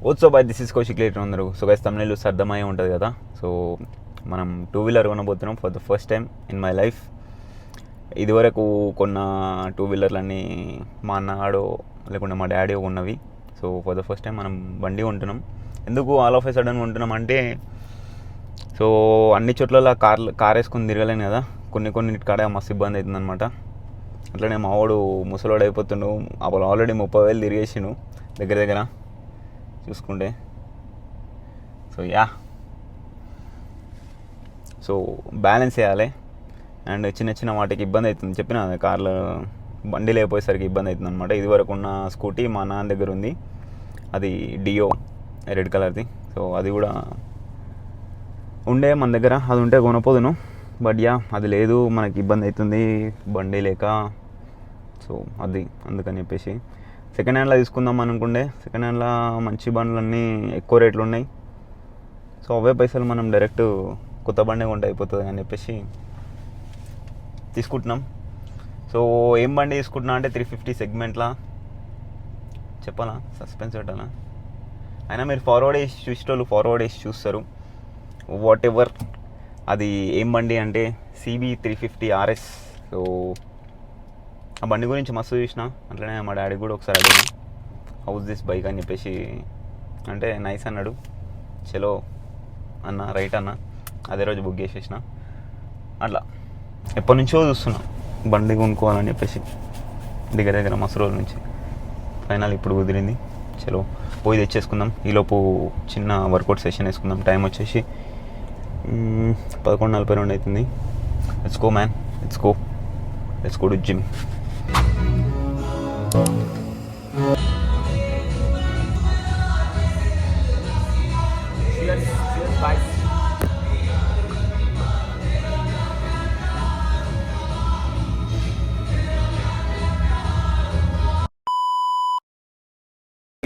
Oats bye this is Kaushik later అందరూ. So guys తమిళలో అర్థమయ్యే ఉంటుంది కదా. సో మనం 2 వీలర్ కొనబోతున్నాం for the first time in my life. ఇదివరకు కొన్న 2 వీలర్లన్నీ మా అన్నగాడో లేకుంటే మా డాడీ ఉన్నవి. So for the first time మనం బండి కొంటున్నాం. ఎందుకు ఆల్ ఆఫ్ ఎ సడన్ కొంటున్నాం అంటే, సో అన్ని చోట్ల కార్ వేసుకొని తిరగలేను కదా, కొన్ని కాడ మస్తు ఇబ్బంది అవుతుంది అనమాట. అట్లనే మా వాడు ముసలోడు అయిపోతుండు. అప్పుడు ఆల్రెడీ 30,000 తిరిగేసిండు దగ్గర చూసుకుంటే. సో బ్యాలెన్స్ చేయాలి. అండ్ చిన్న వాటికి ఇబ్బంది అవుతుంది. చెప్పిన కార్లో బండి లేకపోయేసరికి ఇబ్బంది అవుతుంది అనమాట. ఇదివరకు ఉన్న స్కూటీ మా నాన్న దగ్గర ఉంది, అది డియో రెడ్ కలర్ది. సో అది కూడా ఉండే మన దగ్గర, అది ఉంటే కొనపోదును. బట్ అది లేదు, మనకి ఇబ్బంది అవుతుంది బండి లేక. సో అది అందుకని చెప్పేసి సెకండ్ హ్యాండ్లో తీసుకుందాం అనుకుంటే, సెకండ్ హ్యాండ్లో మంచి బండ్లన్నీ ఎక్కువ రేట్లు ఉన్నాయి. సో అవే పైసలు మనం డైరెక్ట్ కొత్త బండి కొంటే అయిపోతుంది అని చెప్పేసి తీసుకుంటున్నాం. సో ఏం బండి తీసుకుంటున్నా అంటే 350 సెగ్మెంట్లా చెప్పాలా, సస్పెన్స్ పెట్టాలా? అయినా మీరు ఫార్వర్డ్ వేసి చూసేటోళ్ళు ఫార్వర్డ్ వేసి చూస్తారు. వాట్ ఎవర్ అది ఏం బండి అంటే CB 350 RS. సో ఆ బండి గురించి మస్తు చూసిన. అట్లనే మా డాడీ కూడా ఒకసారి అడిగిన హౌస్ దిస్ బైక్ అని చెప్పేసి, అంటే నైస్ అన్నాడు. చలో అన్న, రైట్ అన్న. అదే రోజు బుక్ చేసేసిన. అట్లా ఎప్పటి నుంచో చూస్తున్నా బండి కొనుక్కోవాలని చెప్పేసి, దగ్గర మస్తు రోజుల నుంచి. ఫైనల్ ఇప్పుడు కుదిరింది. చలో పోయి తెచ్చేసుకుందాం. ఈలోపు చిన్న వర్కౌట్ సెషన్ వేసుకుందాం. టైం వచ్చేసి 11:42 అవుతుంది. Let's go man, let's go to gym.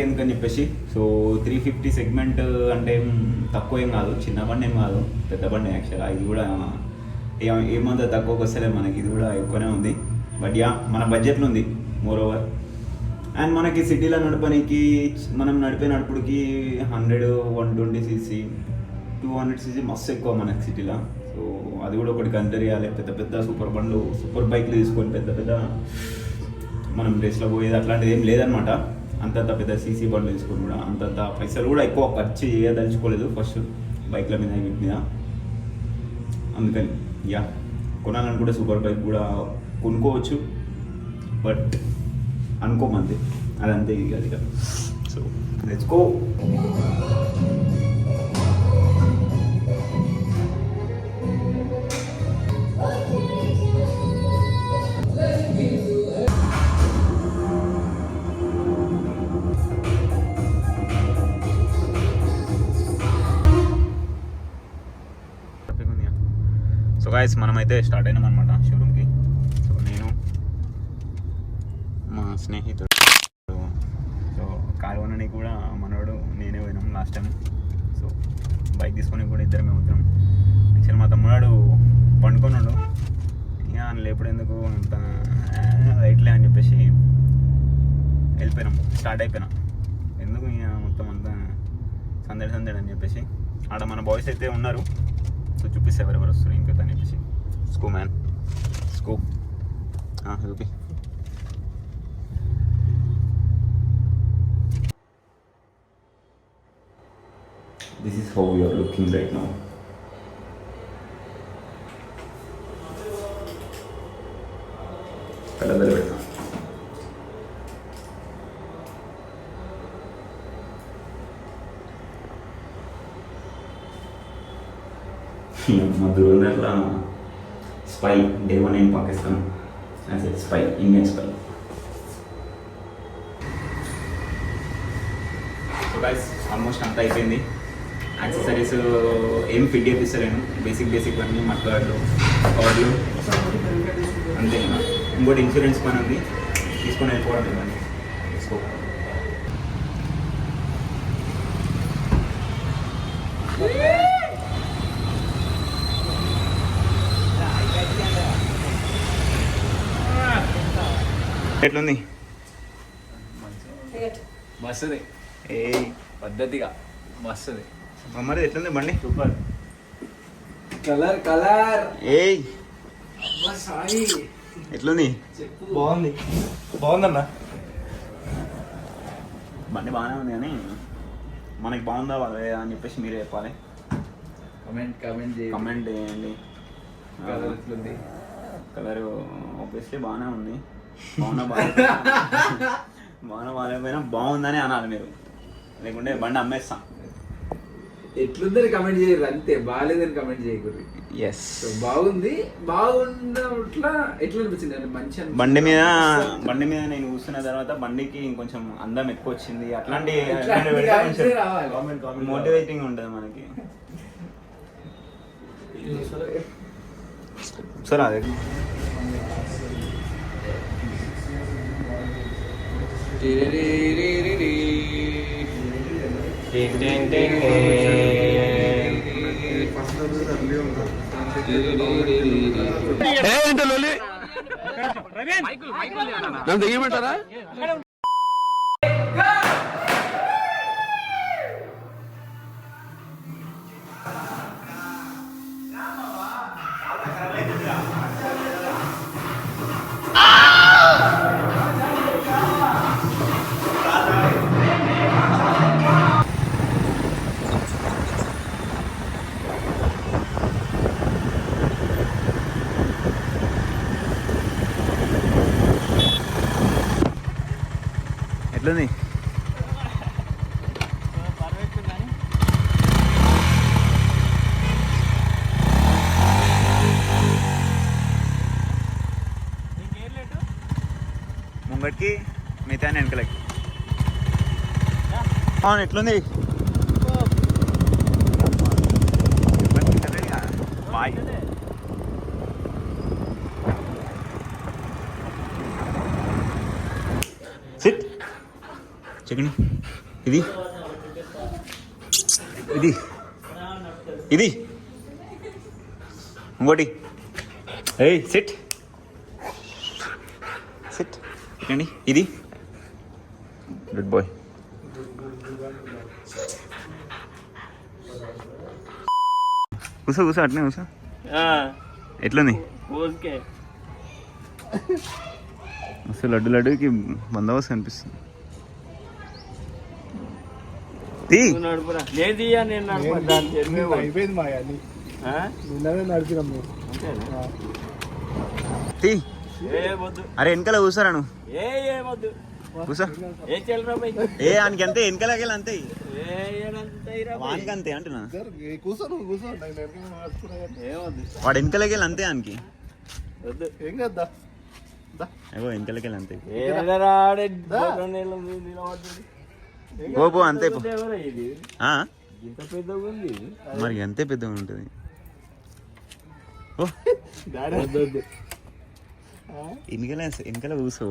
ఎందుకని చెప్పేసి, సో 350 సెగ్మెంట్ అంటే తక్కువ ఏం కాదు, చిన్న బండి ఏం కాదు, పెద్ద బండి యాక్చువల్గా. ఇది కూడా ఏమంత తక్కువకి వస్తలే మనకి, ఇది కూడా ఎక్కువనే ఉంది. బట్ మన బడ్జెట్లో ఉంది మోర్ ఓవర్. అండ్ మనకి సిటీలో నడపడానికి, మనం నడుపుడికి 100, 120cc, 200cc మస్తు ఎక్కువ మనకి సిటీలో. సో అది కూడా ఒకటి కన్సిడర్ చేయాలి. పెద్ద సూపర్ బైక్లు తీసుకొని పెద్ద మనం రేస్లో పోయేది అట్లాంటిది ఏం లేదనమాట. అంతంత పెద్ద సీసీ బండ్లు తీసుకొని కూడా అంతంత పైసలు కూడా ఎక్కువ ఖర్చు చేయదలుచుకోలేదు ఫస్ట్ బైక్ల మీద, వీటి మీద. అందుకని కొనాలనుకుంటే సూపర్ బైక్ కూడా కొనుక్కోవచ్చు, బట్ అనుకోమంతే, అదంతే ఇది కదా. So let's go. So guys మనమైతే స్టార్ట్ అయినాం అనమాట షోరూమ్కి. సో నేను, మా స్నేహితుడు, సో కార్ కొనడానికి కూడా మనోడు నేనే పోయినాం లాస్ట్ టైం. సో బైక్ తీసుకొని కూడా ఇద్దరమే అవుతాం. యాక్చువల్ మా తమ్ముడు పండుకొన్నాడు, ఇక లేపుడు ఎందుకు అంత రైట్లే అని చెప్పేసి వెళ్ళిపోయినాం, స్టార్ట్ అయిపోయినాం. ఎందుకు ఇక మొత్తం అంతా సందడి అని చెప్పేసి. ఆడ మన బాయ్స్ అయితే ఉన్నారు, సో చూపిస్తే ఎవరెవరు వస్తారు ఇంకా అని చెప్పేసి. స్కూ మ్యాన్ స్కూ చూపి. This is how you are looking right now. కళ్ళద్దలు పెడతాం. మధురంగా spy day 1 in Pakistan, as a spy, Indian spy. So guys almost అంతా అయిపోయింది. యాక్సెసరీస్ ఏం ఫిట్ చేపిస్తలేను, బేసిక్ అన్నీ మట్లాడలు, కవర్లు అంతే. ఇంకోటి ఇన్సూరెన్స్ పని ఉంది, తీసుకొని వెళ్ళిపోవడం ఇవ్వండి. తీసుకో. ఎట్లుంది బస్సుది? ఏ పద్ధతిగా మస్తుంది. మరి ఎట్లుంది బండి? సూపర్. కలర్ కలర్ ఏయ్ సాయి ఎట్లుంది? బాగుందన్న. బండి బాగానే ఉంది కానీ మనకి బాగుందా లేదా అని చెప్పేసి మీరే చెప్పాలి. కమెంట్ చేయండి. కలర్ ఆబ్వియస్లీ బాగానే ఉంది. బాగాలేకపోయినా బాగుందని అనాలి మీరు, లేకుంటే బండి అమ్మేస్తాం. ఎట్లుందని కమెంట్ చేయరు అంతే, బాగాలేదని కమెంట్ చేయకూడదు. ఎస్, బాగుంది. బాగున్నట్లా ఎట్లా అనిపించింది అంటే మంచి బండి మీద నేను కూర్చున్న తర్వాత బండికి ఇంకొంచెం అందం ఎక్కువ వచ్చింది. అట్లాంటి మోటివేటింగ్ ఉంటుంది మనకి. సరే అదే నన్ను దిగమంటారా? ఎట్లుంది? ముంగటికి మిగతా వెనకలకి. అవును ఎట్లుంది? బాయ్. SIT chicken. ఇది ఇది ఇది ఇంకోటి. ఏయ్ సిట్ సిట్ చికెన్. ఇది గుడ్ బాయ్. కూసో అట్నే కూసో. ఎట్లుంది? అసలు లడ్డుకి బందోబస్తు అనిపిస్తుంది. అయిపోయింది మా నిన్ననే నడిపినాం మేము. అరే వెనకాల కూసారా నువ్వు? కూసా. ఏ ఆయనకి అంతే, వెనకాలకి అంతే, వానికి అంతే అంటున్నా. కూర్చో నువ్వు కూర్చో. వాడు వెనకాలకి అంతే ఆయనకి. ఏం కదా అగో వెనకాలకి అంతే. పో అంతే. మరి అంతే పెద్దగా ఉంటుంది. వెనకాల కూసో.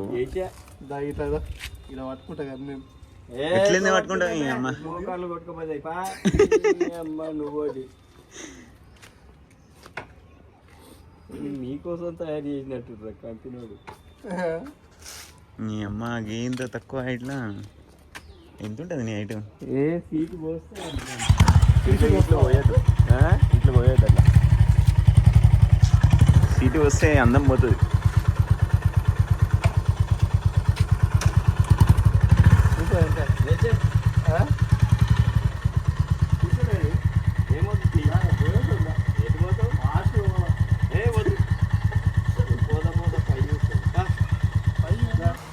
ఇలా పట్టుకుంటా కదా మేము. ఎట్లయింది పట్టుకుంటా అమ్మ. మీకోసం తయారు చేసినట్టు కంపెనీ. నీ అమ్మ గేంత తక్కువ హైట్లా ఎంత ఉంటుంది నీ హైట్? ఏ సీటు పోస్తే ఇట్లా పోయేది అట్లా. సీటు వస్తే అందం పోతుంది.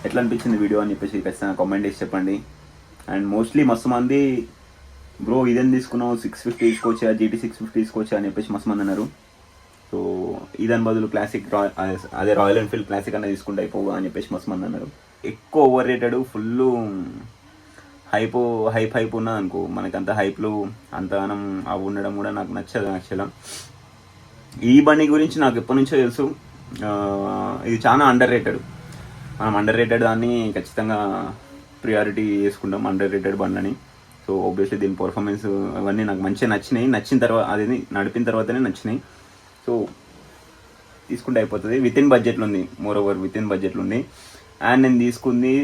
ఎట్లా అనిపించింది వీడియో అని చెప్పేసి ఖచ్చితంగా కామెంట్ చేసి చెప్పండి. అండ్ మోస్ట్లీ మస్తు మంది బ్రో ఇదేం తీసుకున్నావు, 650 తీసుకోవచ్చా, GT 650 తీసుకోవచ్చా అని చెప్పేసి మస్తు మంది అన్నారు. సో ఇదాని బదులు క్లాసిక్ అదే రాయల్ ఎన్ఫీల్డ్ క్లాసిక్ అన్న తీసుకుంటే అయిపోగా అని చెప్పేసి మస్తు మంది అన్నారు. ఎక్కువ ఓవర్ రేటెడ్, ఫుల్ హైప్ ఉన్నది అనుకో. మనకి అంత హైప్లు అంతగానం అవి ఉండడం కూడా నాకు నచ్చదు యాక్చువల్గా. ఈ బండి గురించి నాకు ఎప్పటి నుంచో తెలుసు. ఇది చాలా అండర్ రేటెడ్. మనం అండర్ రేటెడ్ దాన్ని ఖచ్చితంగా ప్రియారిటీ చేసుకుంటాం, అండర్ రేటెడ్ బండ్లని. సో ఆబ్వియస్లీ దీని పర్ఫార్మెన్స్ అవన్నీ నాకు మంచిగా నచ్చినాయి. నచ్చిన తర్వాత అది నడిపిన తర్వాతనే నచ్చినాయి. సో తీసుకుంటే అయిపోతుంది. విత్ ఇన్ బడ్జెట్లో ఉంది, మోర్ ఓవర్ విత్ ఇన్ బడ్జెట్లో ఉంది. అండ్ నేను తీసుకుంది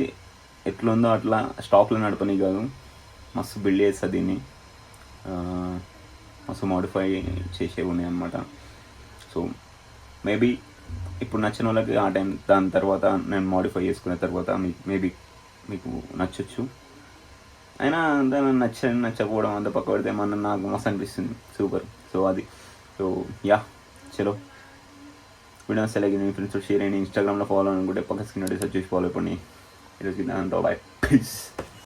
ఎట్లుందో అట్లా స్టాక్లో నడపని కాదు, మస్తు బిల్డ్ చేస్తుంది దీన్ని. మస్తు మోడిఫై చేసేవి ఉన్నాయి అన్నమాట. సో మేబీ ఇప్పుడు నచ్చిన వాళ్ళకి ఆ టైం దాని తర్వాత నేను మోడిఫై చేసుకున్న తర్వాత మేబీ మీకు నచ్చచ్చు. అయినా దాన్ని నచ్చకపోవడం అంత పక్క పెడితే మన నాకు మస్తు అనిపిస్తుంది, సూపర్. సో అది సో యా చలో వీడియో సెలెక్ట్ మీ ఫ్రెండ్స్ షేర్ అయ్యి ఇన్స్టాగ్రామ్లో ఫాలో అనుకుంటే పక్క స్క్రీన్ చూసి ఫాలో అయిపోయి ఈరోజు దాంతో బాయ్, పీస్.